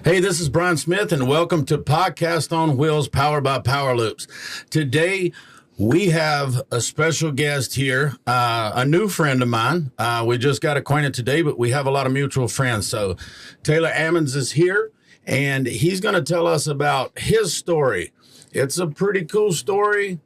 Hey, this is Brian Smith, and welcome to Podcast on Wheels, powered by Power Loops. Today, we have a special guest here, a new friend of mine. We just got acquainted today, but we have a lot of mutual friends. So Taylor Ammons is here, and he's going to tell us about his story. It's a pretty cool story,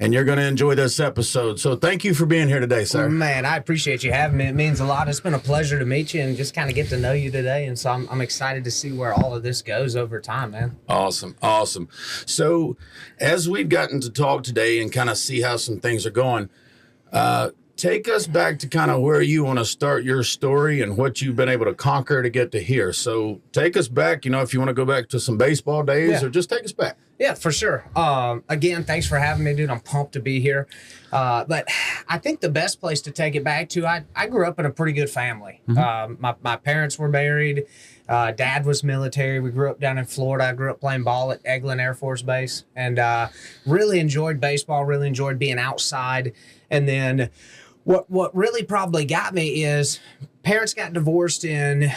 and you're going to enjoy this episode. So thank you for being here today, sir. Man, I appreciate you having me. It means a lot. It's been a pleasure to meet you and just kind of get to know you today. And so I'm excited to see where all of this goes over time, man. Awesome. So as we've gotten to talk today and kind of see how some things are going, take us back to kind of where you want to start your story and what you've been able to conquer to get to here. So take us back, if you want to go back to some baseball days or just take us back. Yeah, for sure. Again, thanks for having me, dude. I'm pumped to be here. But I think the best place to take it back to, I grew up in a pretty good family. My parents were married. Dad was military. We grew up down in Florida. I grew up playing ball at Eglin Air Force Base and really enjoyed baseball, really enjoyed being outside. And then what really probably got me is parents got divorced in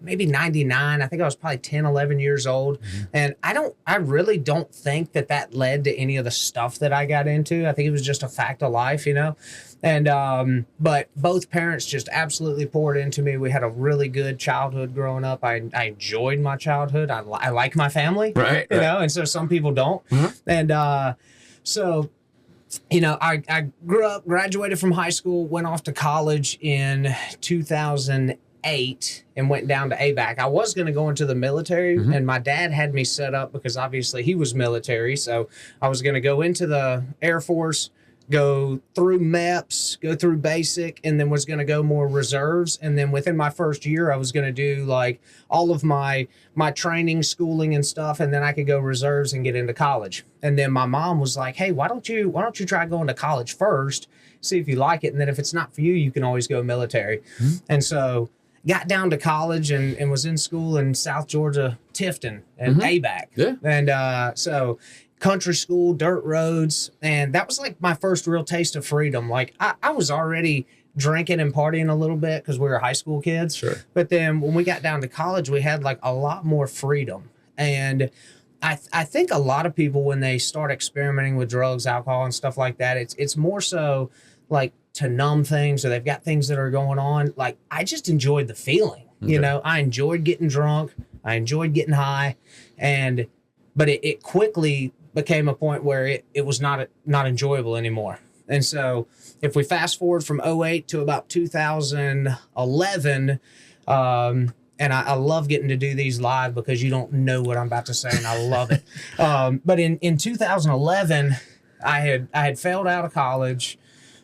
maybe 99. I think I was probably 10, 11 years old. And I really don't think that led to any of the stuff that I got into. I think it was just a fact of life, And, but both parents just absolutely poured into me. We had a really good childhood growing up. I enjoyed my childhood. I like my family, right. And so some people don't. And, so, I grew up, graduated from high school, went off to college in 2008 and went down to ABAC. I was going to go into the military, and my dad had me set up because obviously he was military. So I was going to go into the Air Force, go through MEPS, go through basic, and then was going to go more reserves. And then within my first year, I was going to do like all of my training, schooling and stuff. And then I could go reserves and get into college. And then my mom was like, hey, why don't you try going to college first, see if you like it. And then if it's not for you, you can always go military. And so got down to college and was in school in South Georgia, Tifton and ABAC. Yeah. And so country school, dirt roads. And that was like my first real taste of freedom. Like I was already drinking and partying a little bit because we were high school kids. Sure. But then when we got down to college, we had like a lot more freedom. And I think a lot of people, when they start experimenting with drugs, alcohol and stuff like that, it's more so like to numb things, or they've got things that are going on. Like I just enjoyed the feeling, I enjoyed getting drunk. I enjoyed getting high. But it quickly became a point where it was not enjoyable anymore. And so if we fast forward from 2008 to about 2011, and I love getting to do these live because you don't know what I'm about to say, and I love it. But in 2011, I had failed out of college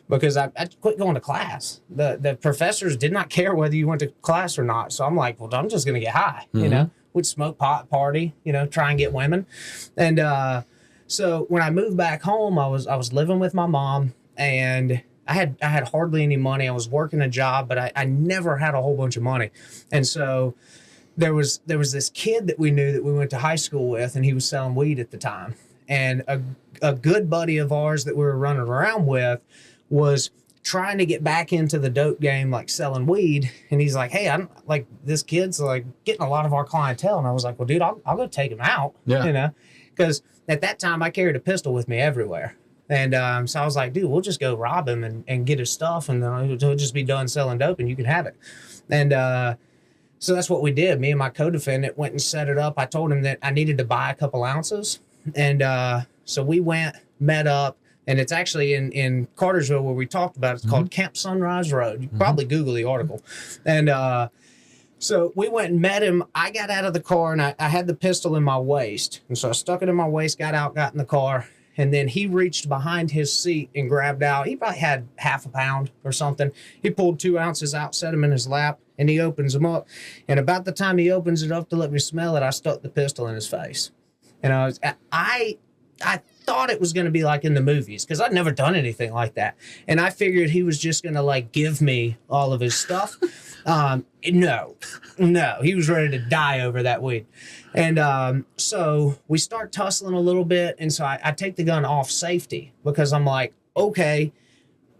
because I quit going to class. The professors did not care whether you went to class or not. So I'm like, well, I'm just going to get high, We'd smoke pot, party, try and get women. And so when I moved back home, I was living with my mom, and I had hardly any money. I was working a job, but I never had a whole bunch of money. And so there was this kid that we knew that we went to high school with, and he was selling weed at the time. And a good buddy of ours that we were running around with was trying to get back into the dope game, like selling weed. And he's like, hey, I'm like, this kid's like getting a lot of our clientele. And I was like, well, dude, I'll go take him out, because at that time I carried a pistol with me everywhere. And so I was like, dude, we'll just go rob him and get his stuff. And then he'll just be done selling dope and you can have it. And so that's what we did. Me and my co-defendant went and set it up. I told him that I needed to buy a couple ounces. And so we went, met up. And it's actually in Cartersville where we talked about it. It's called Camp Sunrise Road. You can probably Google the article. And so we went and met him. I got out of the car, and I had the pistol in my waist. And so I stuck it in my waist, got out, got in the car. And then he reached behind his seat and grabbed out. He probably had half a pound or something. He pulled 2 ounces out, set them in his lap, and he opens them up. And about the time he opens it up to let me smell it, I stuck the pistol in his face. And I thought it was going to be like in the movies because I'd never done anything like that. And I figured he was just going to like give me all of his stuff. No, he was ready to die over that weed. And so we start tussling a little bit. And so I take the gun off safety because I'm like, okay,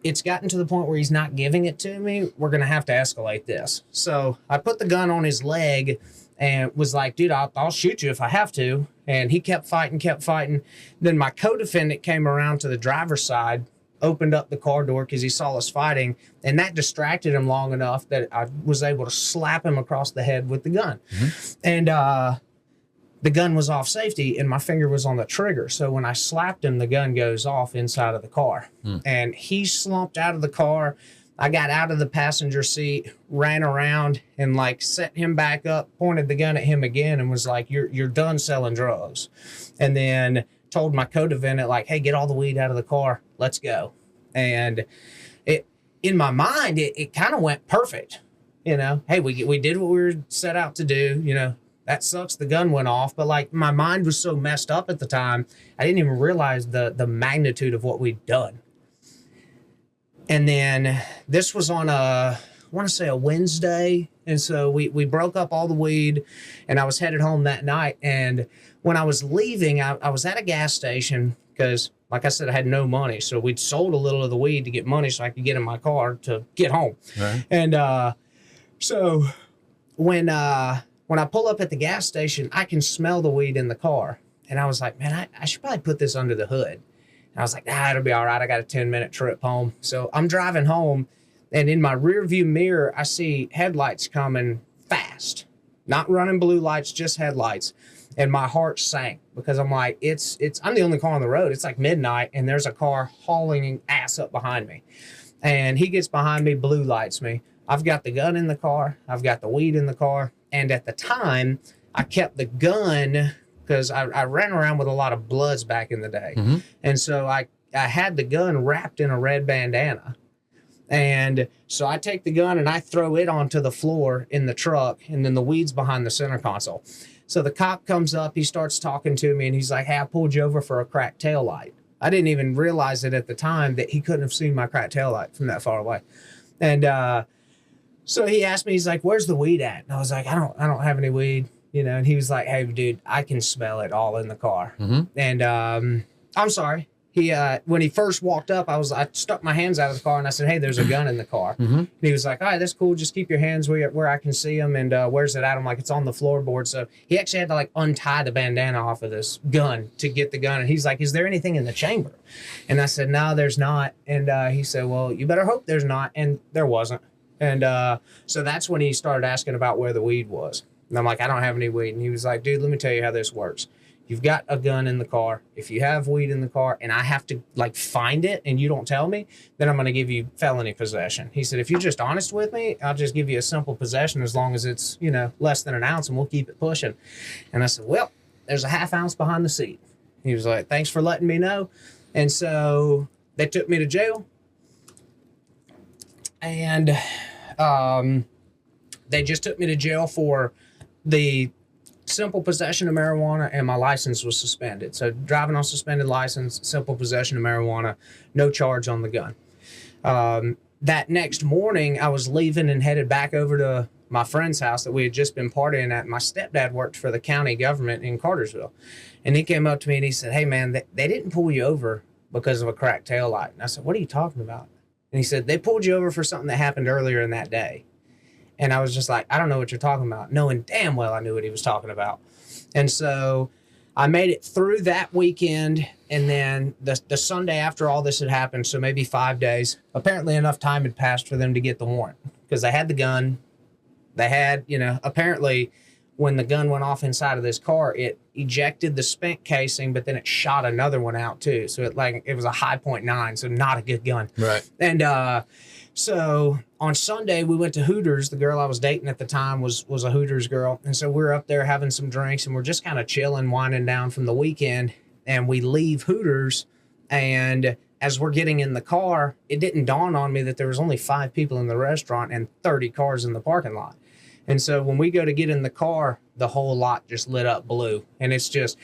it's gotten to the point where he's not giving it to me. We're going to have to escalate this. So I put the gun on his leg and was like, dude, I'll shoot you if I have to. And he kept fighting. Then my co-defendant came around to the driver's side, opened up the car door because he saw us fighting, and that distracted him long enough that I was able to slap him across the head with the gun. And the gun was off safety and my finger was on the trigger. So when I slapped him, the gun goes off inside of the car. And he slumped out of the car. I got out of the passenger seat, ran around and like set him back up, pointed the gun at him again and was like, you're done selling drugs. And then told my co-defendant, like, hey, get all the weed out of the car. Let's go. And it, in my mind, it kind of went perfect. You know, hey, we did what we were set out to do. You know, that sucks. The gun went off. But like my mind was so messed up at the time, I didn't even realize the magnitude of what we'd done. And then this was on I want to say a Wednesday. And so we broke up all the weed and I was headed home that night. And when I was leaving, I was at a gas station because, like I said, I had no money. So we'd sold a little of the weed to get money so I could get in my car to get home. Right. And so when I pull up at the gas station, I can smell the weed in the car. And I was like, man, I should probably put this under the hood. And I was like, it'll be all right. I got a 10-minute trip home. So I'm driving home, and in my rear view mirror, I see headlights coming fast, not running blue lights, just headlights. And my heart sank because I'm like, I'm the only car on the road. It's like midnight and there's a car hauling ass up behind me. And he gets behind me, blue lights me. I've got the gun in the car. I've got the weed in the car. And at the time, I kept the gun because I ran around with a lot of bloods back in the day. And so I had the gun wrapped in a red bandana. And so I take the gun and I throw it onto the floor in the truck, and then the weed's behind the center console. So the cop comes up, he starts talking to me, and he's like, hey, I pulled you over for a cracked taillight. I didn't even realize it at the time that he couldn't have seen my cracked taillight from that far away. And so he asked me, he's like, where's the weed at? And I was like, I don't have any weed, you know. And he was like, hey, dude, I can smell it all in the car. And I'm sorry. When he first walked up, I stuck my hands out of the car and I said, hey, there's a gun in the car. And he was like, all right, that's cool. Just keep your hands where I can see them. And where's it at? I'm like, it's on the floorboard. So he actually had to like untie the bandana off of this gun to get the gun. And he's like, is there anything in the chamber? And I said, no, there's not. And he said, well, you better hope there's not. And there wasn't. And so that's when he started asking about where the weed was. And I'm like, I don't have any weed. And he was like, dude, let me tell you how this works. You've got a gun in the car. If you have weed in the car and I have to like find it and you don't tell me, then I'm going to give you felony possession. He said, if you're just honest with me, I'll just give you a simple possession as long as it's, you know, less than an ounce and we'll keep it pushing. And I said, well, there's a half ounce behind the seat. He was like, thanks for letting me know. And so they took me to jail. And they just took me to jail for the simple possession of marijuana, and my license was suspended. So driving on suspended license, simple possession of marijuana, no charge on the gun. That next morning, I was leaving and headed back over to my friend's house that we had just been partying at. My stepdad worked for the county government in Cartersville. And he came up to me and he said, hey, man, they didn't pull you over because of a cracked taillight. And I said, what are you talking about? And he said, they pulled you over for something that happened earlier in that day. And I was just like, I don't know what you're talking about, knowing damn well I knew what he was talking about. And so I made it through that weekend. And then the Sunday after all this had happened, so maybe 5 days, apparently enough time had passed for them to get the warrant because they had the gun. They had, you know, apparently when the gun went off inside of this car, it ejected the spent casing, but then it shot another one out too. So it was a high .9, so not a good gun. Right. And so on Sunday, we went to Hooters. The girl I was dating at the time was a Hooters girl. And so we're up there having some drinks, and we're just kind of chilling, winding down from the weekend. And we leave Hooters, and as we're getting in the car, it didn't dawn on me that there was only 5 people in the restaurant and 30 cars in the parking lot. And so when we go to get in the car, the whole lot just lit up blue. And it's just,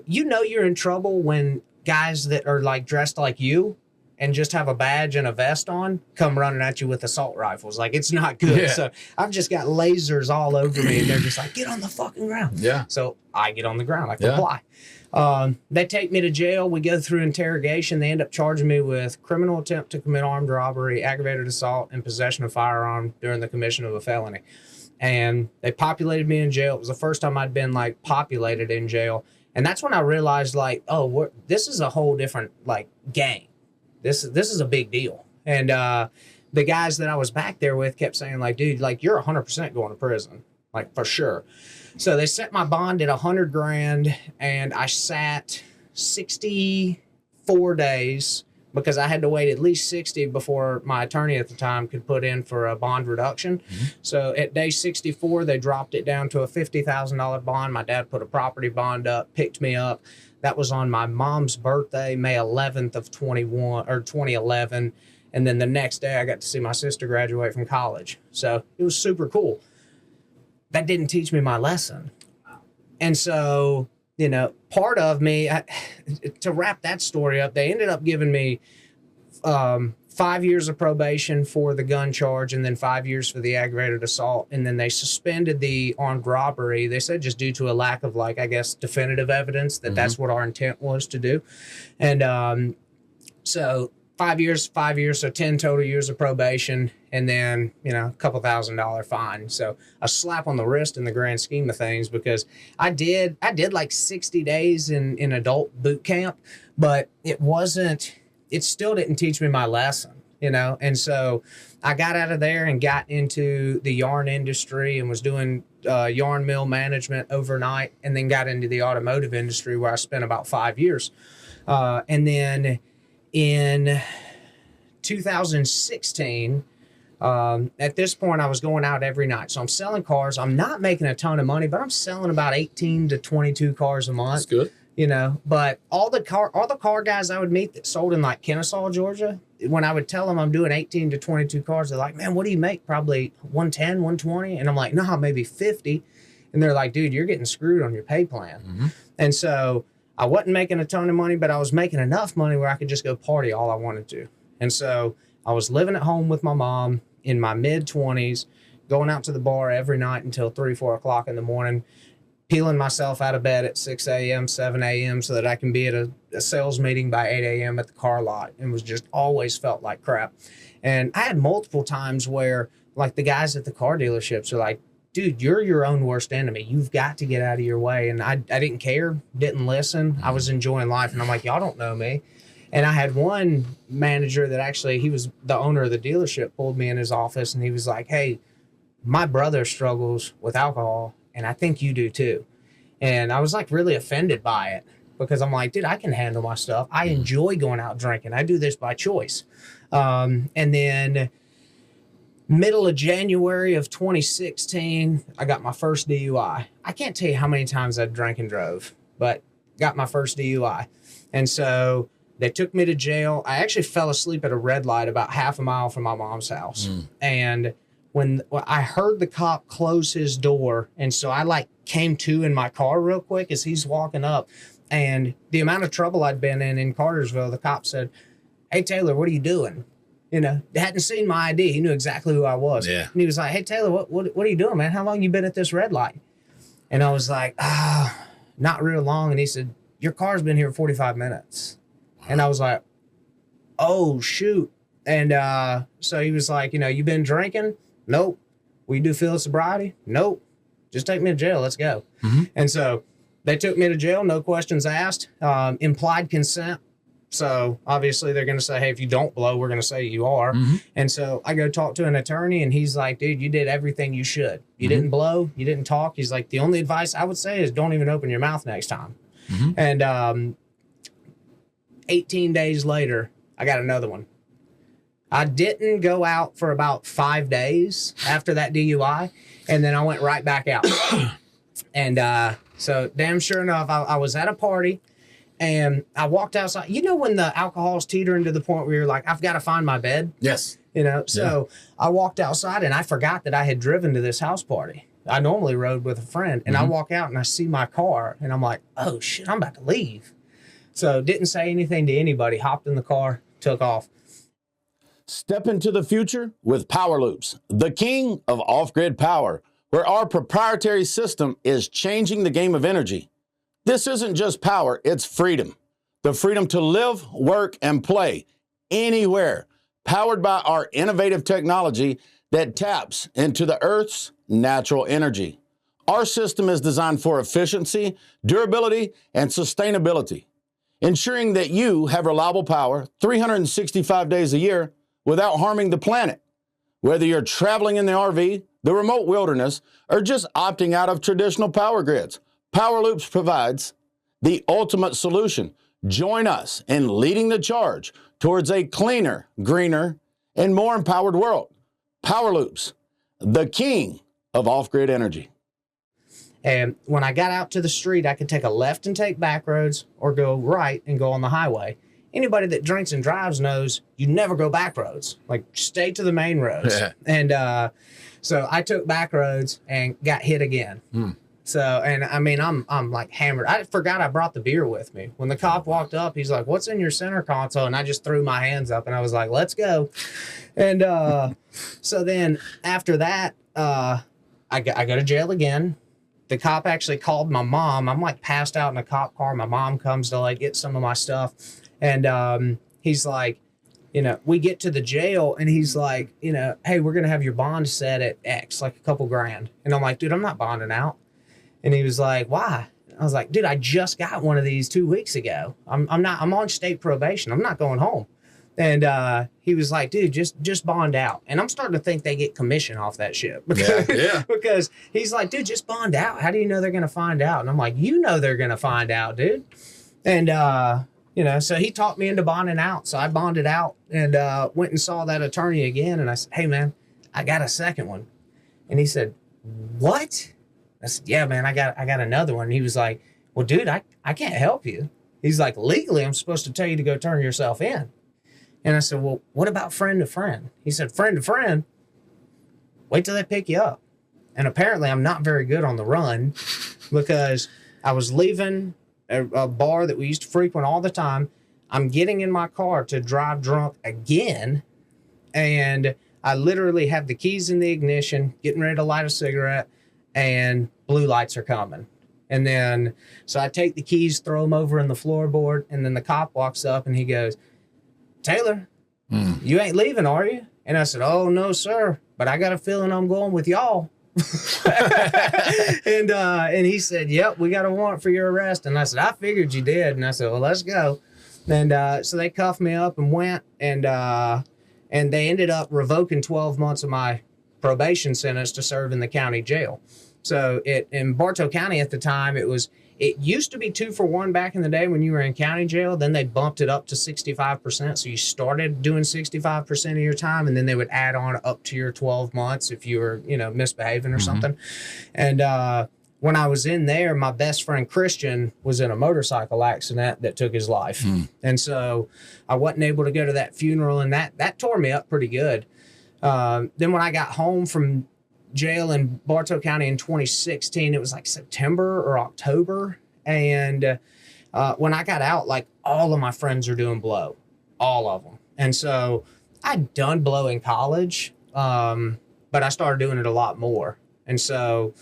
you know you're in trouble when guys that are like dressed like you and just have a badge and a vest on come running at you with assault rifles. Like, it's not good. Yeah. So I've just got lasers all over me, and they're just like, get on the fucking ground. Yeah. So I get on the ground. I comply. They take me to jail. We go through interrogation. They end up charging me with criminal attempt to commit armed robbery, aggravated assault, and possession of firearm during the commission of a felony. and they populated me in jail. It was the first time I'd been like populated in jail. And that's when I realized like, oh, this is a whole different like game. This is a big deal. And the guys that I was back there with kept saying like, dude, like you're 100% going to prison, like for sure. So they set my bond at $100,000, and I sat 64 days because I had to wait at least 60 before my attorney at the time could put in for a bond reduction. Mm-hmm. So at day 64, they dropped it down to a $50,000 bond. My dad put a property bond up, picked me up. That was on my mom's birthday, May 11th of 2011. And then the next day I got to see my sister graduate from college. So it was super cool. That didn't teach me my lesson. And so, you know, part of me, to wrap that story up, they ended up giving me 5 years of probation for the gun charge and then 5 years for the aggravated assault. And then they suspended the armed robbery. They said just due to a lack of, like, I guess, definitive evidence that that's what our intent was to do. And so 5 years, so 10 total years of probation, and then, you know, a couple $1,000 fine. So a slap on the wrist in the grand scheme of things, because I did like 60 days in adult boot camp, but it still didn't teach me my lesson, you know? And so I got out of there and got into the yarn industry and was doing yarn mill management overnight, and then got into the automotive industry where I spent about 5 years. And then in 2016, at this point, I was going out every night. So I'm selling cars. I'm not making a ton of money, but I'm selling about 18 to 22 cars a month. That's good. You know, but all the car guys I would meet that sold in like Kennesaw, Georgia, when I would tell them I'm doing 18 to 22 cars, they're like, man, what do you make? Probably 110, 120. And I'm like, no, maybe 50. And they're like, dude, you're getting screwed on your pay plan. Mm-hmm. And so I wasn't making a ton of money, but I was making enough money where I could just go party all I wanted to. And so I was living at home with my mom in my mid-20s, going out to the bar every night until 3, 4 o'clock in the morning, peeling myself out of bed at 6 a.m., 7 a.m. so that I can be at a sales meeting by 8 a.m. at the car lot, and was just always felt like crap. And I had multiple times where, like, the guys at the car dealerships are like, dude, you're your own worst enemy. You've got to get out of your way. And I didn't care, didn't listen. I was enjoying life. And I'm like, y'all don't know me. And I had one manager that actually, he was the owner of the dealership, pulled me in his office, and he was like, hey, my brother struggles with alcohol, and I think you do too. And I was like really offended by it, because I'm like, dude, I can handle my stuff. I enjoy going out drinking. I do this by choice. And then middle of January of 2016, I got my first DUI. I can't tell you how many times I drank and drove, but got my first DUI. And so they took me to jail. I actually fell asleep at a red light about half a mile from my mom's house. And when I heard the cop close his door, and so I like came to in my car real quick as he's walking up, and the amount of trouble I'd been in Cartersville, the cop said, hey, Taylor, what are you doing? You know, hadn't seen my ID. He knew exactly who I was. Yeah. And he was like, hey, Taylor, what are you doing, man? How long you been at this red light? And I was like, not real long. And he said, your car's been here 45 minutes. And I was like, oh, shoot. And so he was like, you know, you been drinking? Nope. Will you do field sobriety? Nope. Just take me to jail. Let's go. Mm-hmm. And so they took me to jail. No questions asked. Implied consent. So obviously they're going to say, hey, if you don't blow, we're going to say you are. Mm-hmm. And so I go talk to an attorney, and he's like, dude, you did everything you should. You didn't blow. You didn't talk. He's like, the only advice I would say is don't even open your mouth next time. Mm-hmm. And 18 days later, I got another one. I didn't go out for about 5 days after that DUI, and then I went right back out. And so damn sure enough, I was at a party, and I walked outside. You know when the alcohol's teetering to the point where you're like, I've got to find my bed? Yes. You know, so I walked outside, and I forgot that I had driven to this house party. I normally rode with a friend, and I walk out, and I see my car, and I'm like, oh, shit, I'm about to leave. So didn't say anything to anybody, hopped in the car, took off. Step into the future with Power Loops, the king of off-grid power, where our proprietary system is changing the game of energy. This isn't just power, it's freedom. The freedom to live, work, and play anywhere, powered by our innovative technology that taps into the Earth's natural energy. Our system is designed for efficiency, durability, and sustainability, ensuring that you have reliable power 365 days a year without harming the planet. Whether you're traveling in the RV, the remote wilderness, or just opting out of traditional power grids, Power Loops provides the ultimate solution. Join us in leading the charge towards a cleaner, greener, and more empowered world. Power Loops, the king of off-grid energy. And when I got out to the street, I could take a left and take back roads or go right and go on the highway. Anybody that drinks and drives knows you never go back roads. Like, stay to the main roads. Yeah. And so I took back roads and got hit again. So, and I mean, I'm like hammered. I forgot I brought the beer with me. When the cop walked up, he's like, "What's in your center console?" And I just threw my hands up and I was like, "Let's go." And so then after that, I go to jail again. The cop actually called my mom. I'm like passed out in a cop car. My mom comes to like get some of my stuff. And he's like, we get to the jail and he's like, "Hey, we're going to have your bond set at X, like a couple grand." And I'm like, "Dude, I'm not bonding out." And he was like, "Why?" I was like, "Dude, I just got one of these 2 weeks ago. I'm on state probation. I'm not going home." And he was like, "Dude, just bond out." And I'm starting to think they get commission off that shit. Because, Yeah. because he's like, "Dude, just bond out. How do you know they're going to find out?" And I'm like, they're going to find out, dude. And, so he taught me into bonding out. So I bonded out and went and saw that attorney again. And I said, "Hey, man, I got a second one." And he said, "What?" I said, "Yeah, man, I got another one." And he was like, "Well, dude, I can't help you." He's like, "Legally, I'm supposed to tell you to go turn yourself in." And I said, "Well, what about friend to friend?" He said, "Friend to friend, wait till they pick you up." And apparently I'm not very good on the run because I was leaving a bar that we used to frequent all the time. I'm getting in my car to drive drunk again. And I literally have the keys in the ignition, getting ready to light a cigarette, and blue lights are coming. And then, so I take the keys, throw them over in the floorboard, and then the cop walks up and he goes, "Taylor, you ain't leaving, are you?" And I said, "Oh, no, sir, but I got a feeling I'm going with y'all." And he said, "Yep, we got a warrant for your arrest." And I said, "I figured you did." And I said, "Well, let's go." And so they cuffed me up and went, and they ended up revoking 12 months of my probation sentence to serve in the county jail. So in Bartow County at the time, it used to be 2 for 1 back in the day when you were in county jail. Then they bumped it up to 65%. So you started doing 65% of your time, and then they would add on up to your 12 months if you were, misbehaving or something. And when I was in there, my best friend Christian was in a motorcycle accident that took his life. And so I wasn't able to go to that funeral, and that tore me up pretty good. Then when I got home from jail in Bartow County in 2016, it was like September or October. And when I got out, like all of my friends are doing blow, all of them. And so I'd done blow in college, but I started doing it a lot more. And so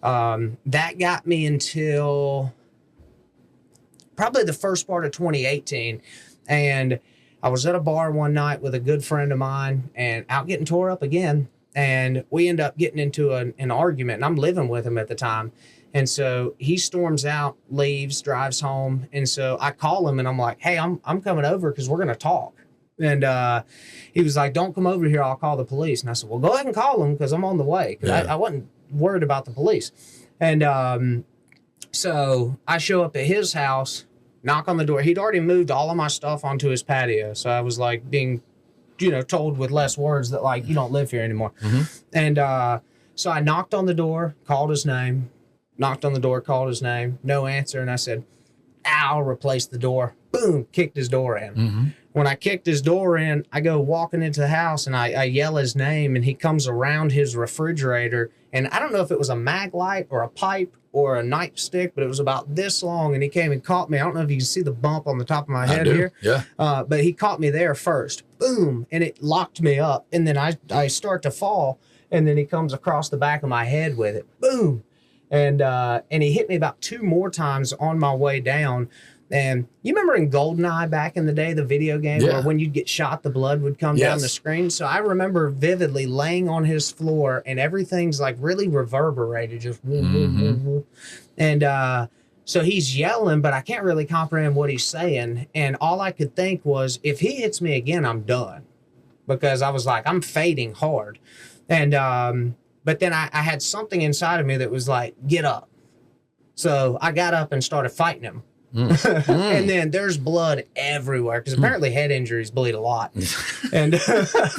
that got me until probably the first part of 2018. And I was at a bar one night with a good friend of mine and out getting tore up again. And we end up getting into an argument, and I'm living with him at the time. And so he storms out, leaves, drives home. And so I call him and I'm like, "Hey, I'm coming over because we're going to talk." And he was like, "Don't come over here. I'll call the police." And I said, "Well, go ahead and call them because I'm on the way." Because I wasn't worried about the police. And so I show up at his house, knock on the door. He'd already moved all of my stuff onto his patio. So I was like being told with less words that like, "You don't live here anymore." And so I knocked on the door, called his name, no answer. And I said, "I'll replace the door." Boom, kicked his door in. When I kicked his door in, I go walking into the house and I yell his name, and he comes around his refrigerator. And I don't know if it was a mag light or a pipe or a nightstick, but it was about this long. And he came and caught me. I don't know if you can see the bump on the top of my head here. Yeah. But he caught me there first. Boom. And it locked me up. And then I start to fall. And then he comes across the back of my head with it. Boom. And he hit me about 2 more times on my way down. And you remember in GoldenEye back in the day, the video game, where when you'd get shot, the blood would come down the screen. So I remember vividly laying on his floor and everything's like really reverberated, just and so he's yelling, but I can't really comprehend what he's saying. And all I could think was, if he hits me again, I'm done, because I was like, I'm fading hard. And but then I had something inside of me that was like, get up. So I got up and started fighting him. And then there's blood everywhere, because apparently head injuries bleed a lot. And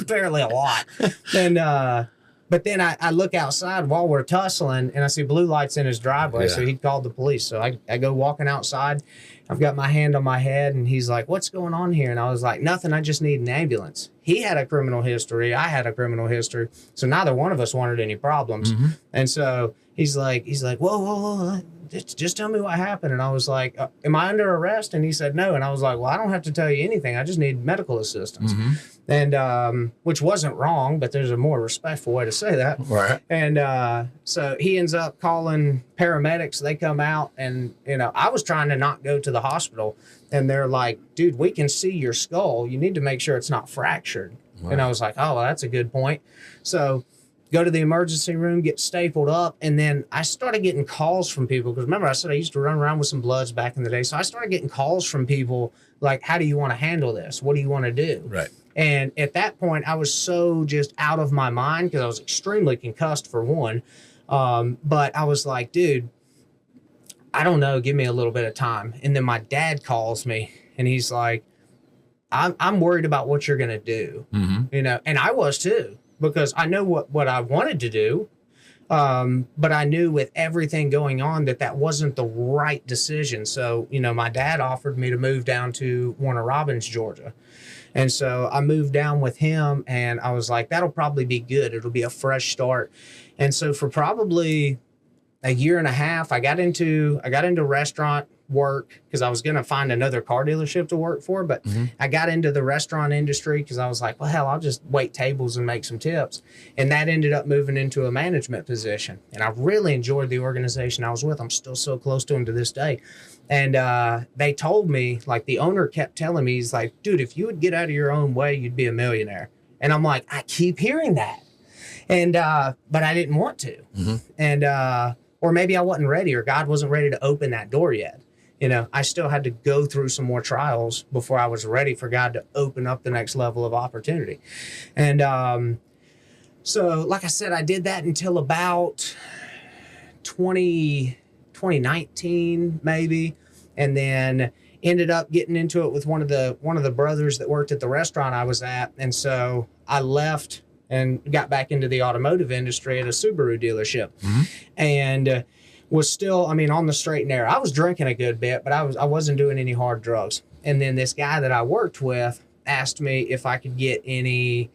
apparently a lot. And but then I look outside while we're tussling, and I see blue lights in his driveway. So he called the police. So I go walking outside. I've got my hand on my head, and he's like, what's going on here? And I was like, nothing. I just need an ambulance. He had a criminal history. I had a criminal history. So neither one of us wanted any problems. And so he's like, whoa. Just tell me what happened. And I was like, am I under arrest? And he said no. And I was like, well, I don't have to tell you anything. I just need medical assistance. And which wasn't wrong, but there's a more respectful way to say that. Right. And so he ends up calling paramedics. They come out, and I was trying to not go to the hospital, and they're like, dude, we can see your skull. You need to make sure it's not fractured. Wow. And I was like, oh, well, that's a good point. So go to the emergency room, get stapled up, and then I started getting calls from people, because remember I said I used to run around with some bloods back in the day. So I started getting calls from people like, how do you want to handle this? What do you want to do? Right. And at that point, I was so just out of my mind, because I was extremely concussed, for one. But I was like, dude, I don't know. Give me a little bit of time. And then my dad calls me, and he's like, I'm worried about what you're going to do. And I was too, because I know what I wanted to do. But I knew with everything going on that wasn't the right decision. So, my dad offered me to move down to Warner Robins, Georgia. And so I moved down with him, and I was like, that'll probably be good. It'll be a fresh start. And so for probably a year and a half, I got into restaurant work, because I was going to find another car dealership to work for. But I got into the restaurant industry because I was like, well, hell, I'll just wait tables and make some tips. And that ended up moving into a management position. And I really enjoyed the organization I was with. I'm still so close to them to this day. And they told me, like, the owner kept telling me, he's like, dude, if you would get out of your own way, you'd be a millionaire. And I'm like, I keep hearing that. And but I didn't want to. And or maybe I wasn't ready, or God wasn't ready to open that door yet. I still had to go through some more trials before I was ready for God to open up the next level of opportunity. And so, like I said, I did that until about 2019, maybe. And then ended up getting into it with one of the brothers that worked at the restaurant I was at. And so I left and got back into the automotive industry at a Subaru dealership. And was still, on the straight and narrow. I was drinking a good bit, but I wasn't doing any hard drugs. And then this guy that I worked with asked me if I could get any,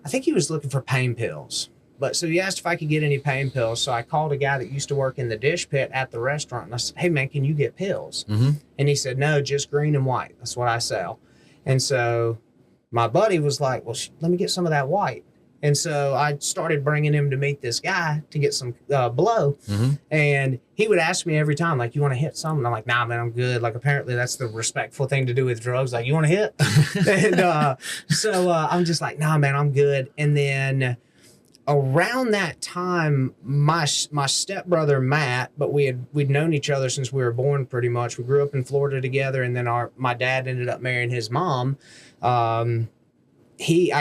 I think he was looking for pain pills. But so he asked if I could get any pain pills. So I called a guy that used to work in the dish pit at the restaurant. And I said, hey, man, can you get pills? And he said, no, just green and white. That's what I sell. And so my buddy was like, well, let me get some of that white. And so I started bringing him to meet this guy to get some blow. And he would ask me every time, like, you want to hit something? I'm like, nah, man, I'm good. Like, apparently that's the respectful thing to do with drugs. Like, you want to hit? And so I'm just like, nah, man, I'm good. And then around that time, my stepbrother, Matt, but we'd known each other since we were born pretty much. We grew up in Florida together. And then my dad ended up marrying his mom. I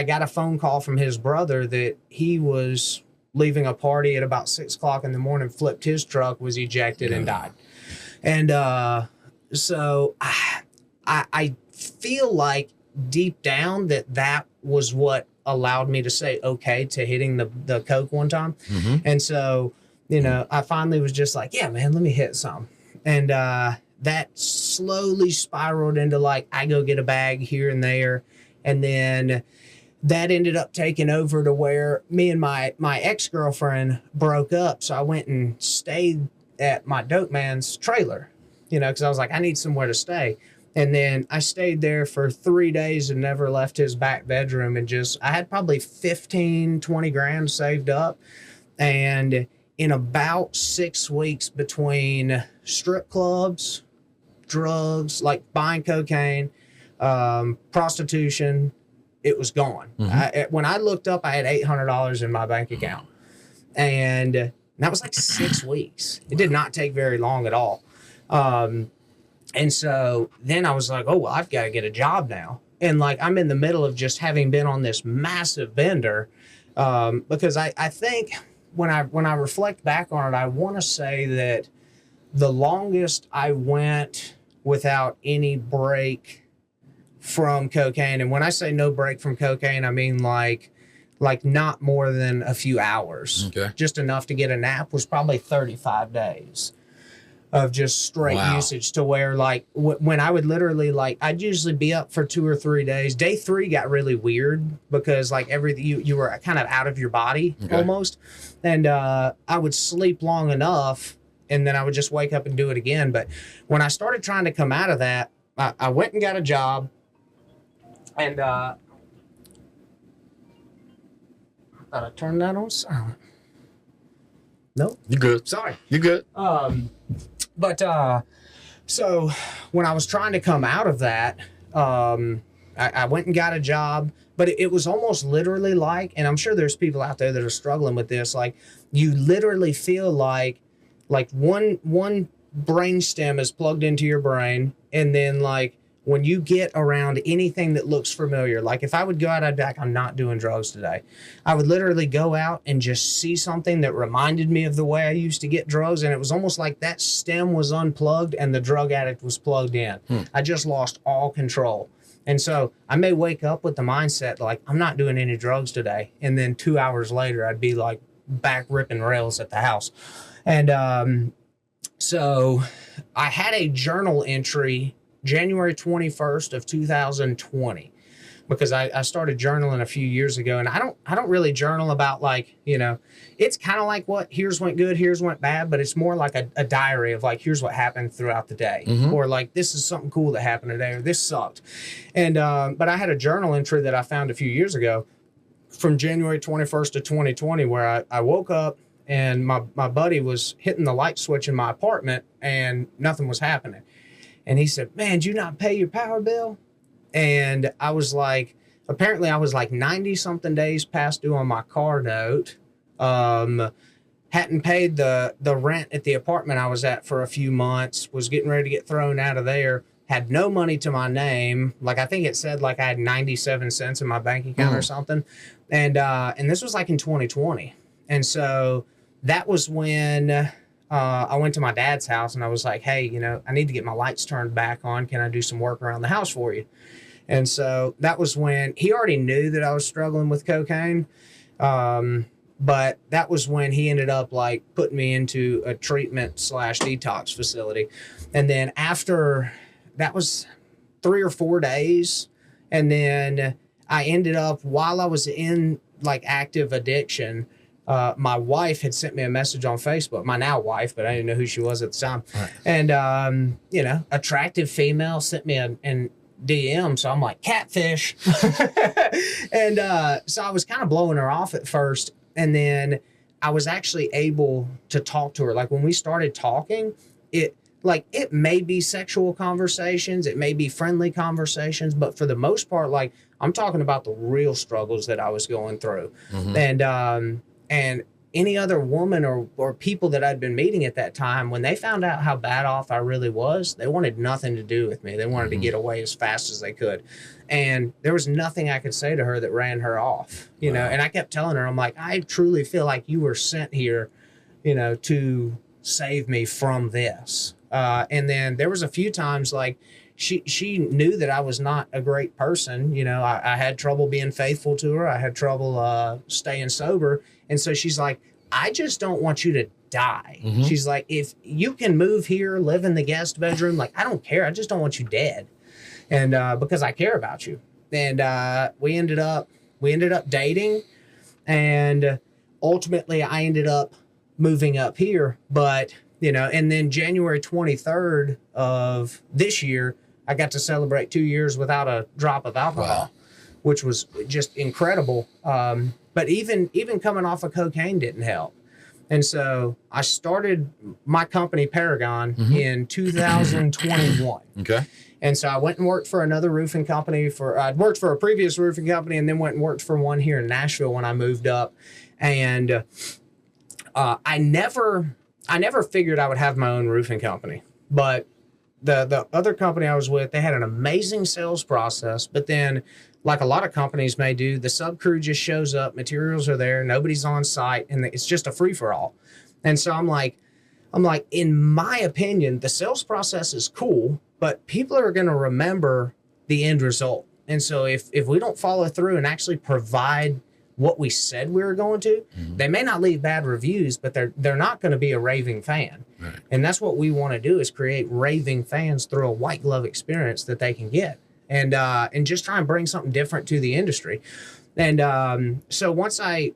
got a phone call from his brother that he was leaving a party at about 6 o'clock in the morning, flipped his truck, was ejected, and died. And so I feel like deep down that was what allowed me to say okay to hitting the coke one time. And so, I finally was just like, yeah, man, let me hit some. And that slowly spiraled into, like, I go get a bag here and there. And then that ended up taking over to where me and my ex-girlfriend broke up. So I went and stayed at my dope man's trailer, because I was like, I need somewhere to stay. And then I stayed there for 3 days and never left his back bedroom. And I had probably 15, 20 grand saved up. And in about 6 weeks between strip clubs, drugs, like buying cocaine, prostitution, it was gone. When I looked up, I had $800 in my bank account. And that was like 6 weeks. It did not take very long at all. And so then I was like, oh, well, I've got to get a job now. And like, I'm in the middle of just having been on this massive bender. Because I think when I reflect back on it, I want to say that the longest I went without any break from cocaine, and when I say no break from cocaine, I mean like not more than a few hours, just enough to get a nap, was probably 35 days of just straight usage, to where like when I would literally I'd usually be up for 2 or 3 days. Day 3 got really weird because like you were kind of out of your body almost. And I would sleep long enough and then I would just wake up and do it again. But when I started trying to come out of that, I went and got a job, and thought I turned that on silent. Nope. You good. Sorry. You good. But so when I was trying to come out of that, I went and got a job, but it was almost literally like, and I'm sure there's people out there that are struggling with this, like you literally feel like one brain stem is plugged into your brain, and then like when you get around anything that looks familiar, like if I would go out, I'd be like, I'm not doing drugs today. I would literally go out and just see something that reminded me of the way I used to get drugs. And it was almost like that stem was unplugged and the drug addict was plugged in. I just lost all control. And so I may wake up with the mindset, like, I'm not doing any drugs today. And then 2 hours later, I'd be like back ripping rails at the house. And so I had a journal entry January 21st of 2020, because I started journaling a few years ago, and I don't really journal about like, it's kind of like here's went good, here's went bad, but it's more like a diary of like, here's what happened throughout the day, or like, this is something cool that happened today, or this sucked. And, but I had a journal entry that I found a few years ago from January 21st of 2020, where I woke up and my buddy was hitting the light switch in my apartment and nothing was happening. And he said, man, did you not pay your power bill? And I was like, apparently I was like 90 something days past due on my car note. Hadn't paid the rent at the apartment I was at for a few months, was getting ready to get thrown out of there, had no money to my name. Like, I think it said like I had 97 cents in my bank account or something. And this was like in 2020. And so that was when I went to my dad's house and I was like, hey, I need to get my lights turned back on. Can I do some work around the house for you? And so that was when he already knew that I was struggling with cocaine. But that was when he ended up like putting me into a treatment / detox facility. And then after that was 3 or 4 days. And then I ended up, while I was in like active addiction, my wife had sent me a message on Facebook, my now wife, but I didn't know who she was at the time. Right. And, attractive female sent me an DM. So I'm like, catfish. And so I was kind of blowing her off at first. And then I was actually able to talk to her. Like when we started talking, it may be sexual conversations, it may be friendly conversations, but for the most part, like I'm talking about the real struggles that I was going through. And any other woman or people that I'd been meeting at that time, when they found out how bad off I really was, they wanted nothing to do with me. They wanted to get away as fast as they could. And there was nothing I could say to her that ran her off, you know, and I kept telling her, I'm like, I truly feel like you were sent here, to save me from this. And then there was a few times like she knew that I was not a great person. I had trouble being faithful to her. I had trouble staying sober. And so she's like, I just don't want you to die. She's like, if you can move here, live in the guest bedroom, like, I don't care. I just don't want you dead. And because I care about you. And we ended up dating. And ultimately, I ended up moving up here. But, and then January 23rd of this year, I got to celebrate 2 years without a drop of alcohol, which was just incredible. But even coming off of cocaine didn't help. And so I started my company Paragon in 2021. Okay. And so I went and worked for another roofing company. I'd worked for a previous roofing company and then went and worked for one here in Nashville when I moved up. And I never figured I would have my own roofing company. But the other company I was with, they had an amazing sales process. But then, like a lot of companies may do, the sub crew just shows up, materials are there, nobody's on site, and it's just a free for all. And so I'm like, in my opinion, the sales process is cool, but people are going to remember the end result. And so if we don't follow through and actually provide what we said we were going to, they may not leave bad reviews, but they're not going to be a raving fan. Right. And that's what we want to do, is create raving fans through a white glove experience that they can get, and just try and bring something different to the industry. And so once I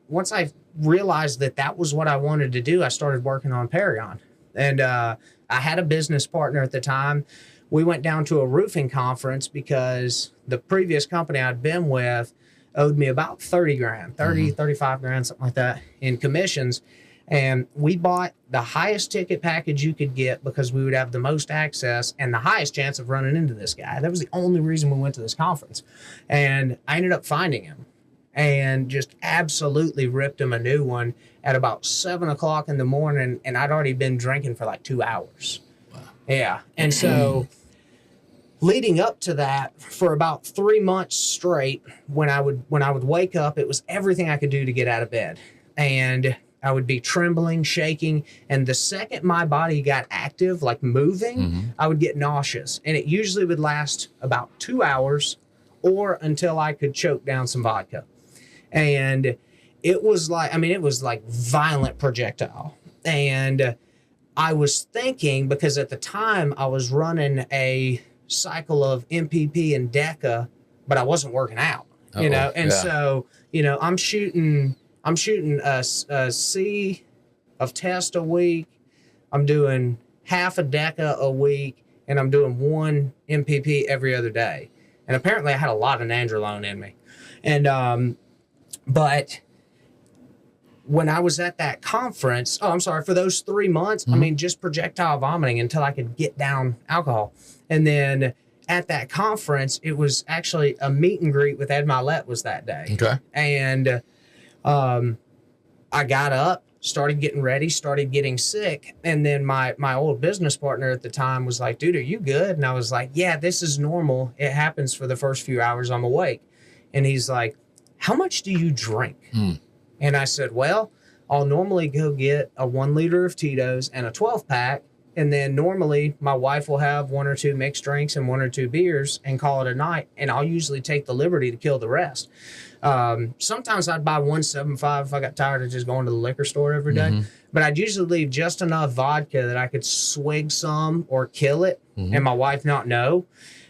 realized that was what I wanted to do, I started working on Paragon. And I had a business partner at the time. We went down to a roofing conference because the previous company I'd been with owed me about 30 grand, 35 grand, something like that in commissions. And we bought the highest ticket package you could get because we would have the most access and the highest chance of running into this guy. That was the only reason we went to this conference. And I ended up finding him and just absolutely ripped him a new one at about 7 o'clock in the morning. And I'd already been drinking for like 2 hours. Wow. Yeah. And so leading up to that, for about 3 months straight, when I would wake up, it was everything I could do to get out of bed. And I would be trembling, shaking, and the second my body got active, like moving, I would get nauseous. And it usually would last about 2 hours or until I could choke down some vodka. And it was like violent projectile. And I was thinking, because at the time I was running a cycle of MPP and DECA, but I wasn't working out, you know? And so, I'm shooting a C of test a week. I'm doing half a DECA a week, and I'm doing 1 MPP every other day. And apparently I had a lot of nandrolone in me. And, but when I was at that conference, for those 3 months, just projectile vomiting until I could get down alcohol. And then at that conference, it was actually a meet and greet with Ed Milet was that day. Okay. And I got up, started getting ready, started getting sick. And then my old business partner at the time was like, dude, are you good? And I was like, yeah, this is normal. It happens for the first few hours I'm awake. And he's like, how much do you drink? And I said, well, I'll normally go get a 1 liter of Tito's and a 12-pack. And then normally my wife will have 1 or 2 mixed drinks and 1 or 2 beers and call it a night. And I'll usually take the liberty to kill the rest. Sometimes I'd buy 1.75 if I got tired of just going to the liquor store every day. But I'd usually leave just enough vodka that I could swig some or kill it and my wife not know.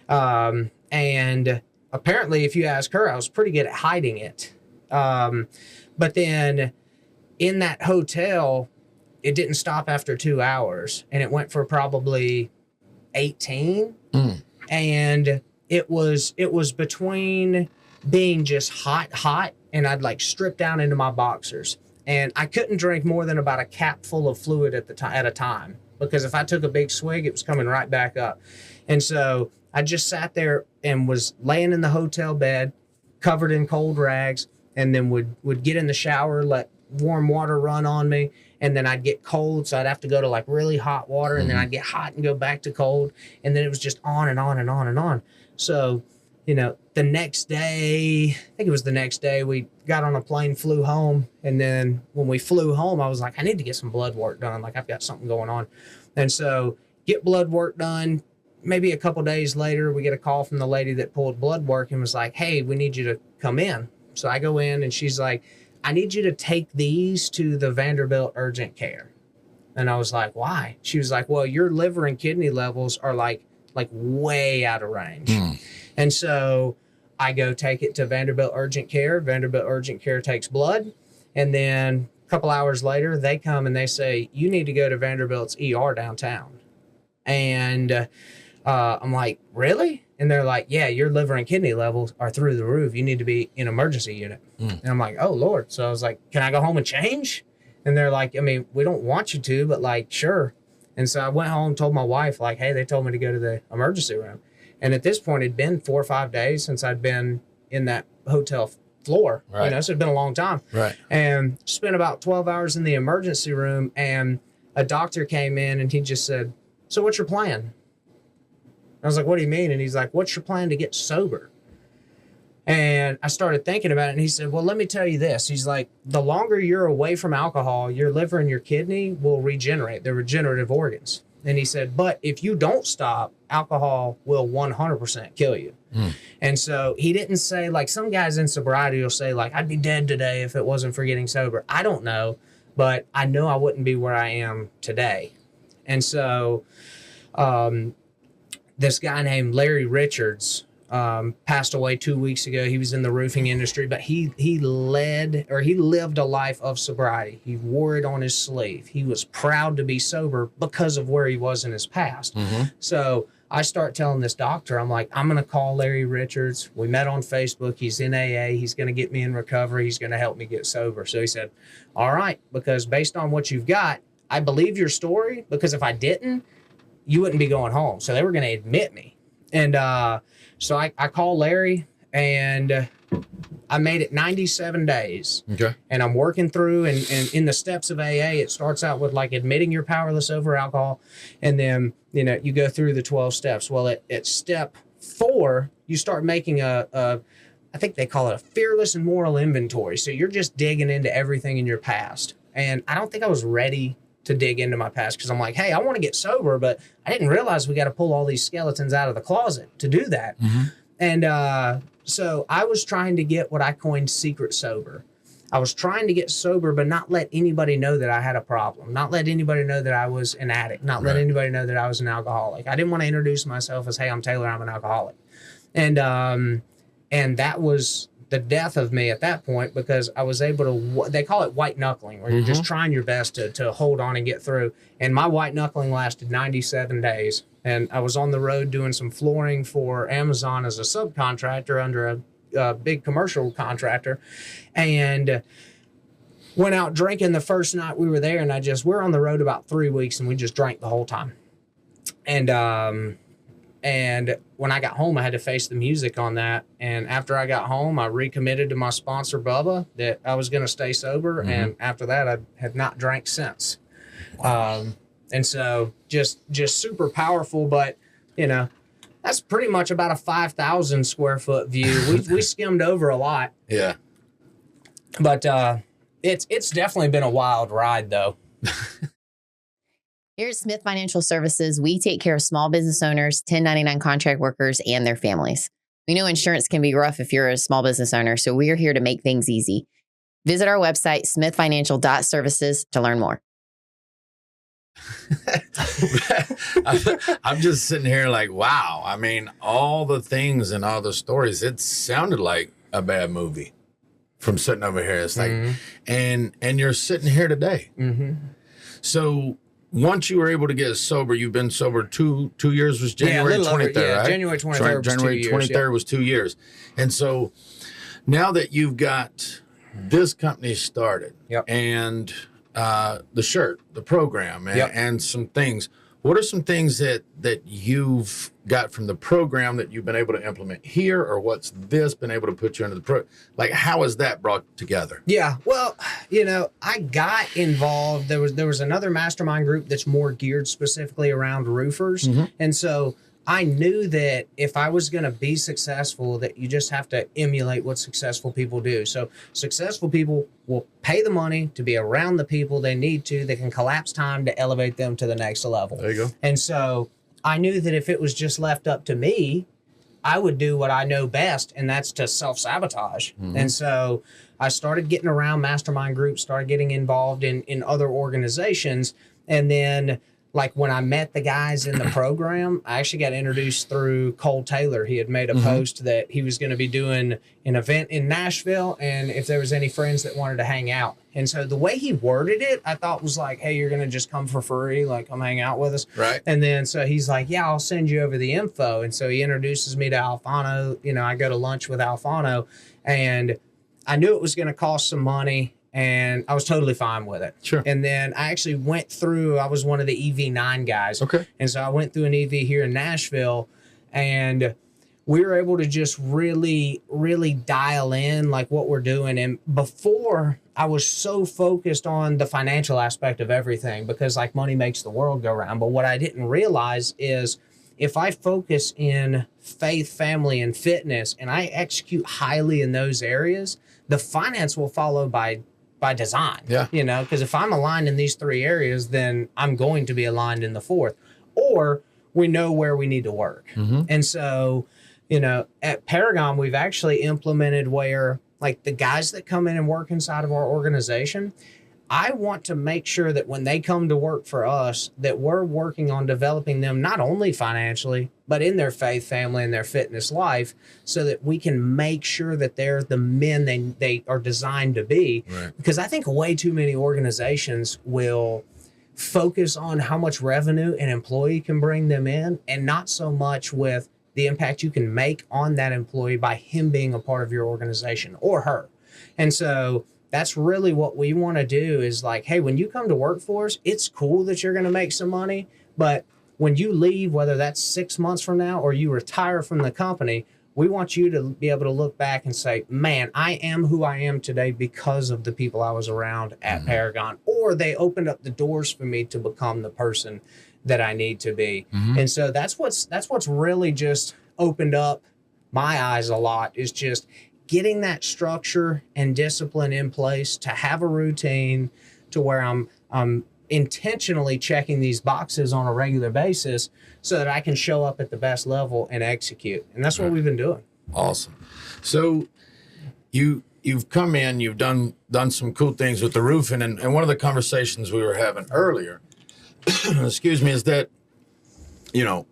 And apparently, if you ask her, I was pretty good at hiding it. But then in that hotel, it didn't stop after 2 hours, and it went for probably 18. And it was between being just hot, and I'd like strip down into my boxers, and I couldn't drink more than about a cap full of fluid at a time, because if I took a big swig, it was coming right back up. And so I just sat there and was laying in the hotel bed, covered in cold rags, and then would get in the shower, let warm water run on me, and then I'd get cold, so I'd have to go to like really hot water, and then I'd get hot and go back to cold, and then it was just on and on and on and on. So, the next day, I think it was the next day, we got on a plane, flew home, and then when we flew home, I was like, I need to get some blood work done. Like, I've got something going on. And so get blood work done. Maybe a couple days later, we get a call from the lady that pulled blood work and was like, hey, we need you to come in. So I go in, and she's like, I need you to take these to the Vanderbilt urgent care. And I was like, why? She was like, well, your liver and kidney levels are like way out of range. And so I go take it to Vanderbilt urgent care. Vanderbilt urgent care takes blood. And then a couple hours later, they come and they say, you need to go to Vanderbilt's ER downtown. And I'm like, really? And they're like, yeah, your liver and kidney levels are through the roof. You need to be in emergency unit. And I'm like, oh, Lord. So I was like, can I go home and change? And they're like, I mean, we don't want you to, but like, sure. And so I went home, told my wife, like, hey, they told me to go to the emergency room. And at this point, it'd been 4 or 5 days since I'd been in that hotel floor. Right. You know, so it'd been a long time. Right. And spent about 12 hours in the emergency room. And a doctor came in and he just said, so what's your plan? I was like, what do you mean? And he's like, what's your plan to get sober? And I started thinking about it, and he said, well, let me tell you this. He's like, the longer you're away from alcohol, your liver and your kidney will regenerate. They're regenerative organs. And he said, but if you don't stop, alcohol will 100% kill you. And so he didn't say, like some guys in sobriety will say, like, I'd be dead today if it wasn't for getting sober. I don't know, but I know I wouldn't be where I am today. And so this guy named Larry Richards passed away 2 weeks ago. He was in the roofing industry, but he lived a life of sobriety. He wore it on his sleeve. He was proud to be sober because of where he was in his past. So I start telling this doctor, I'm like, I'm going to call Larry Richards. We met on Facebook. He's in AA. He's going to get me in recovery. He's going to help me get sober. So he said, all right, because based on what you've got, I believe your story, because if I didn't, you wouldn't be going home. So they were going to admit me. And so I called Larry, and I made it 97 days. Okay. And I'm working through, and in the steps of AA, it starts out with like admitting you're powerless over alcohol. And then, you know, you go through the 12 steps. Well, at step 4, you start making I think they call it a fearless and moral inventory. So you're just digging into everything in your past. And I don't think I was ready to dig into my past, because I'm like, hey, I want to get sober, but I didn't realize we got to pull all these skeletons out of the closet to do that. And so I was trying to get what I coined secret sober. I was trying to get sober, but not let anybody know that I had a problem, not let anybody know that I was an addict, not let anybody know that I was an alcoholic. I didn't want to introduce myself as, hey, I'm Taylor, I'm an alcoholic. And that was the death of me at that point, because I was able to, they call it white knuckling, where you're just trying your best to hold on and get through. And my white knuckling lasted 97 days. And I was on the road doing some flooring for Amazon as a subcontractor under a big commercial contractor, and went out drinking the first night we were there. And we're on the road about 3 weeks, and we just drank the whole time. And when I got home, I had to face the music on that. And after I got home, I recommitted to my sponsor, Bubba, that I was going to stay sober. And after that, I had not drank since. And so just super powerful. But, you know, that's pretty much about a 5,000 square foot view. We skimmed over a lot. Yeah. But it's definitely been a wild ride, though. Here at Smith Financial Services, we take care of small business owners, 1099 contract workers, and their families. We know insurance can be rough if you're a small business owner, so we are here to make things easy. Visit our website, smithfinancial.services, to learn more. I'm just sitting here like, wow. I mean, all the things and all the stories, it sounded like a bad movie from sitting over here. It's like, and you're sitting here today. So once you were able to get sober, you've been sober two years, was January 23rd, right? January 23rd January 23rd was 2 years. And so now that you've got this company started and the shirt, the program, and some things, what are some things that you've got from the program that you've been able to implement here, or what's this been able to put you into the like, how is that brought together? Yeah, well, you know, I got involved. There was another mastermind group that's more geared specifically around roofers. And so I knew that if I was going to be successful, that you just have to emulate what successful people do. So successful people will pay the money to be around the people they need to. They can collapse time to elevate them to the next level. There you go. And so I knew that if it was just left up to me, I would do what I know best, and that's to self-sabotage. And so I started getting around mastermind groups, started getting involved in other organizations, and then like when I met the guys in the program, I actually got introduced through Cole Taylor. He had made a post that he was going to be doing an event in Nashville, and if there was any friends that wanted to hang out. And so the way he worded it, I thought was like, hey, you're going to just come for free, like come hang out with us. Right. And then so he's like, yeah, I'll send you over the info. And so he introduces me to Alfano. You know, I go to lunch with Alfano, and I knew it was going to cost some money. and I was totally fine with it. Sure. And then I actually I was one of the EV9 guys. Okay. And so I went through an EV here in Nashville, and we were able to just really, really dial in like what we're doing. And before, I was so focused on the financial aspect of everything because like money makes the world go round. But what I didn't realize is if I focus in faith, family, and fitness, and I execute highly in those areas, the finance will follow by design. Yeah. You know, because if I'm aligned in these three areas, then I'm going to be aligned in the fourth. Or we know where we need to work. Mm-hmm. And so, you know, at Paragon, we've actually implemented where like the guys that come in and work inside of our organization, I want to make sure that when they come to work for us, that we're working on developing them not only financially, but in their faith, family, and their fitness life, so that we can make sure that they're the men they are designed to be. Right. Because I think way too many organizations will focus on how much revenue an employee can bring them in, and not so much with the impact you can make on that employee by him being a part of your organization or her. And so that's really what we want to do is like, hey, when you come to work for us, it's cool that you're going to make some money, but when you leave, whether that's 6 months from now or you retire from the company, we want you to be able to look back and say, man, I am who I am today because of the people I was around at Paragon, or they opened up the doors for me to become the person that I need to be. And so that's what's really just opened up my eyes a lot, is just getting that structure and discipline in place to have a routine to where I'm intentionally checking these boxes on a regular basis so that I can show up at the best level and execute. And that's what we've been doing. Awesome. So you've come in, you've done some cool things with the roofing, and one of the conversations we were having earlier, excuse me, is that, you know,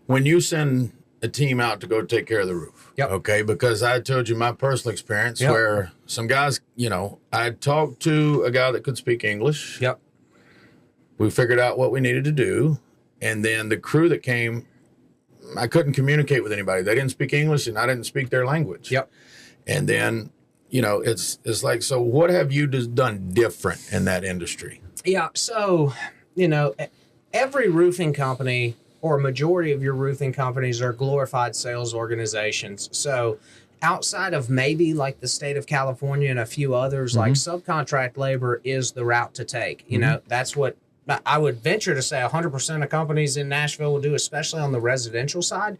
when you send a team out to go take care of the roof, Yep. okay, because I told you my personal experience Yep. where some guys, you know, I talked to a guy that could speak English. Yep. We figured out what we needed to do, and then the crew that came, I couldn't communicate with anybody. They didn't speak English, and I didn't speak their language. Yep. And then, you know, it's like, so what have you just done different in that industry? Yeah. So, you know, every roofing company or a majority of your roofing companies are glorified sales organizations. So outside of maybe like the state of California and a few others, like subcontract labor is the route to take. You know, that's what I would venture to say 100% of companies in Nashville will do, especially on the residential side.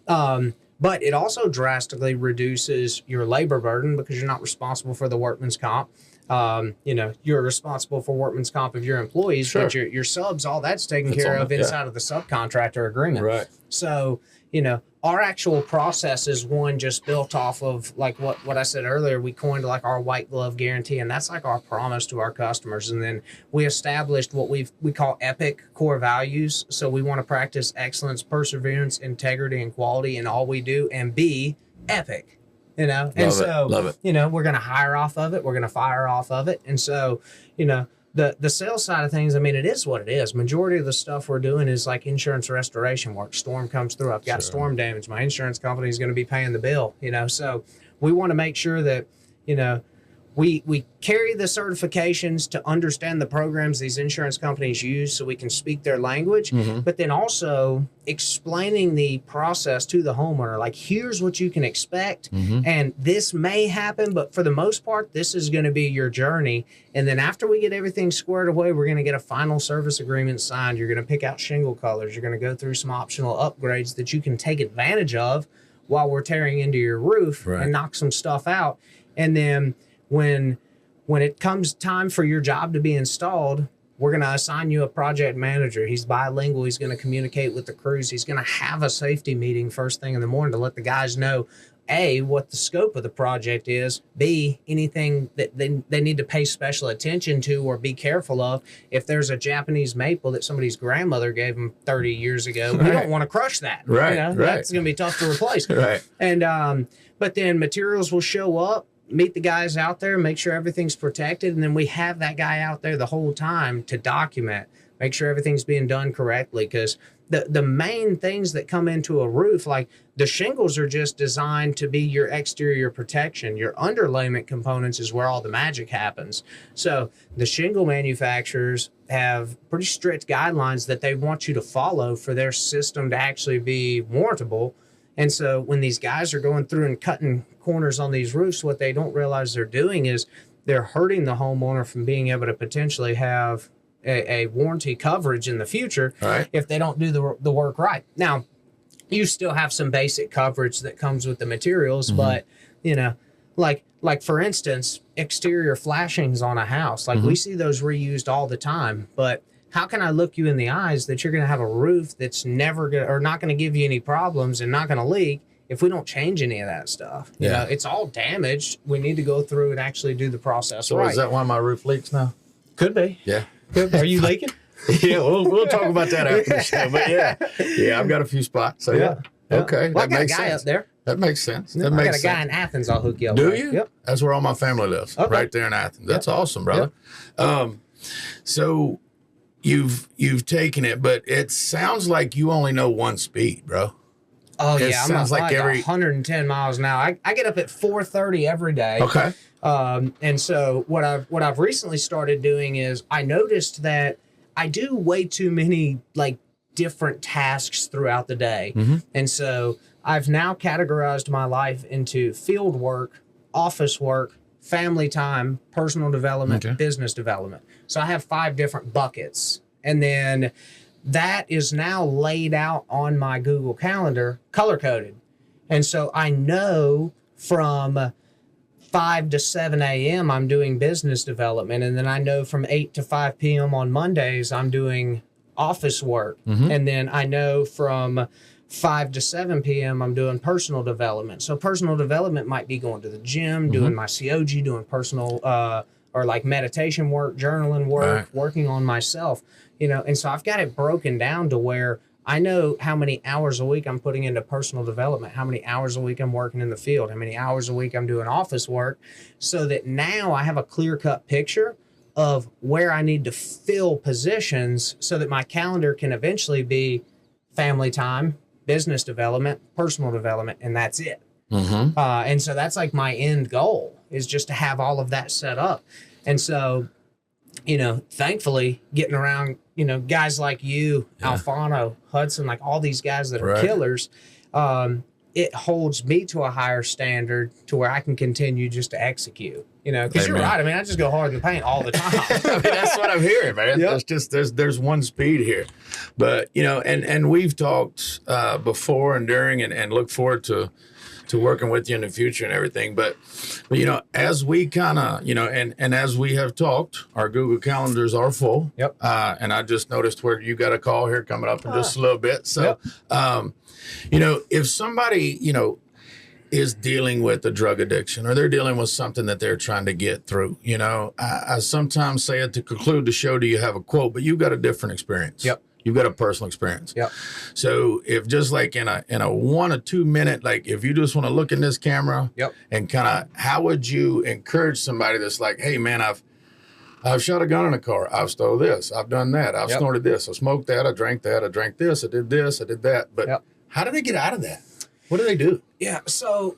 But it also drastically reduces your labor burden because you're not responsible for the workman's comp. You know, you're responsible for workman's comp of your employees, Sure. but your subs, all that's taken That's care on of the- inside of the subcontractor agreement. Right. So, you know, our actual process is one just built off of like what I said earlier. We coined like our white glove guarantee, and that's like our promise to our customers. And then we established what we call EPIC core values. So we want to practice excellence, perseverance, integrity, and quality in all we do, and be epic. You know, and Love it. you know, we're going to hire off of it. We're going to fire off of it. And so, you know, the sales side of things, I mean, it is what it is. Majority of the stuff we're doing is like insurance restoration work. Storm comes through. I've got storm damage. My insurance company is going to be paying the bill, you know. So we want to make sure that, you know, we carry the certifications to understand the programs these insurance companies use so we can speak their language, but then also explaining the process to the homeowner. Like, here's what you can expect, and this may happen, but for the most part, this is going to be your journey. And then after we get everything squared away, we're going to get a final service agreement signed. You're going to pick out shingle colors. You're going to go through some optional upgrades that you can take advantage of while we're tearing into your roof and knock some stuff out. And then when it comes time for your job to be installed, we're going to assign you a project manager. He's bilingual. He's going to communicate with the crews. He's going to have a safety meeting first thing in the morning to let the guys know, A, what the scope of the project is, B, anything that they need to pay special attention to or be careful of. If there's a Japanese maple that somebody's grandmother gave them 30 years ago, we don't want to crush that. Right, You know? right. That's going to be tough to replace. Right. And but then materials will show up, meet the guys out there, make sure everything's protected, and then we have that guy out there the whole time to document, make sure everything's being done correctly. Because the main things that come into a roof, like the shingles are just designed to be your exterior protection. Your underlayment components is where all the magic happens. So the shingle manufacturers have pretty strict guidelines that they want you to follow for their system to actually be warrantable. And so when these guys are going through and cutting corners on these roofs, what they don't realize they're doing is they're hurting the homeowner from being able to potentially have a warranty coverage in the future if they don't do the work right. Now, you still have some basic coverage that comes with the materials, but you know, like for instance, exterior flashings on a house, like we see those reused all the time. But how can I look you in the eyes that you're going to have a roof that's never going or not going to give you any problems and not going to leak if we don't change any of that stuff? You know, it's all damaged. We need to go through and actually do the process right. So is that why my roof leaks now? Could be. Yeah. Are you leaking? Yeah, we'll talk about that after the show. But yeah, I've got a few spots. So yeah. Okay, well, that I got makes a guy sense. up there. That makes sense. I That got makes a guy sense. in Athens. I'll hook you up. Do with. you? Yep. That's where all my family lives. Okay. Right there in Athens. That's awesome, brother. So you've taken it, but it sounds like you only know one speed, bro. Oh It yeah, I'm sounds like every 110 miles an hour. I get up at 4:30 every day. Okay. And so what I've recently started doing is I noticed that I do way too many like different tasks throughout the day. And so I've now categorized my life into field work, office work, family time, personal development, business development. So I have 5 different buckets. And then that is now laid out on my Google Calendar, color coded. And so I know from 5 to 7 a.m. I'm doing business development. And then I know from 8 to 5 p.m. on Mondays, I'm doing office work. And then I know from 5 to 7 p.m. I'm doing personal development. So personal development might be going to the gym, doing my COG, doing personal or like meditation work, journaling work, working on myself, you know. And so I've got it broken down to where I know how many hours a week I'm putting into personal development, how many hours a week I'm working in the field, how many hours a week I'm doing office work, so that now I have a clear-cut picture of where I need to fill positions so that my calendar can eventually be family time, business development, personal development, and that's it. And so that's like my end goal, is just to have all of that set up. And so, you know, thankfully getting around, you know, guys like you, Alfano, Hudson, like all these guys that are killers, it holds me to a higher standard to where I can continue just to execute, you know, because you're right. I mean, I just go hard in the paint all the time. I mean, that's what I'm hearing, man. There's just, there's one speed here, but you know, and we've talked before and during and look forward to working with you in the future and everything. But you know, as we kind of, you know, and as we have talked, our Google calendars are full. And I just noticed where you got a call here coming up in just a little bit. So, you know, if somebody, you know, is dealing with a drug addiction or they're dealing with something that they're trying to get through, you know, I sometimes say it to conclude the show, do you have a quote? But you've got a different experience. You've got a personal experience. So if just like in a 1 or 2 minute, like if you just want to look in this camera and kind of, how would you encourage somebody that's like, hey man, I've shot a gun in a car. I've stole this. I've done that. I've snorted this. I smoked that. I drank that. I drank this. I did this. I did that. But how do they get out of that? What do they do? Yeah. So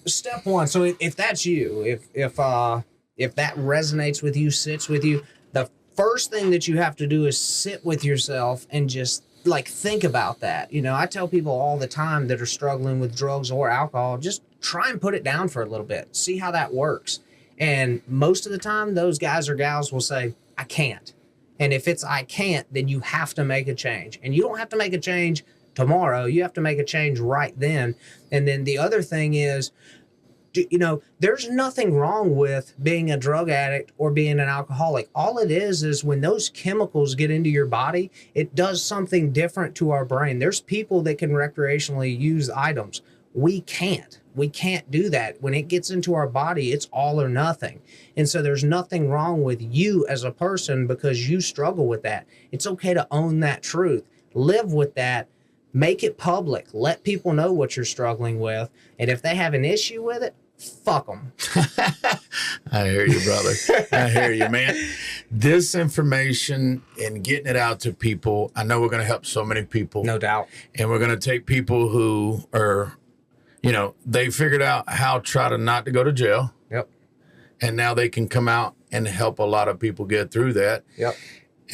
step one. So if that's you, if that resonates with you, sits with you, the first thing that you have to do is sit with yourself and just like think about that. You know, I tell people all the time that are struggling with drugs or alcohol, just try and put it down for a little bit. See how that works. And most of the time, those guys or gals will say, I can't. And if it's I can't, then you have to make a change. And you don't have to make a change tomorrow. You have to make a change right then. And then the other thing is, you know, there's nothing wrong with being a drug addict or being an alcoholic. All it is when those chemicals get into your body, it does something different to our brain. There's people that can recreationally use items. We can't. We can't do that. When it gets into our body, it's all or nothing. And so there's nothing wrong with you as a person because you struggle with that. It's okay to own that truth. Live with that. Make it public. Let people know what you're struggling with. And if they have an issue with it, fuck them. I hear you, brother. I hear you, man. This information and getting it out to people, I know we're going to help so many people. No doubt. And we're going to take people who are, they figured out how not to go to jail. Yep. And now they can come out and help a lot of people get through that. Yep.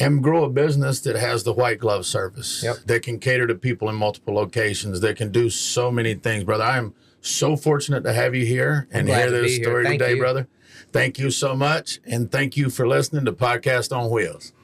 And grow a business that has the white glove service. Yep. That can cater to people in multiple locations. That can do so many things, brother. I am so fortunate to have you here and hear this story today, brother. Thank you so much. And thank you for listening to Podcast on Wheels.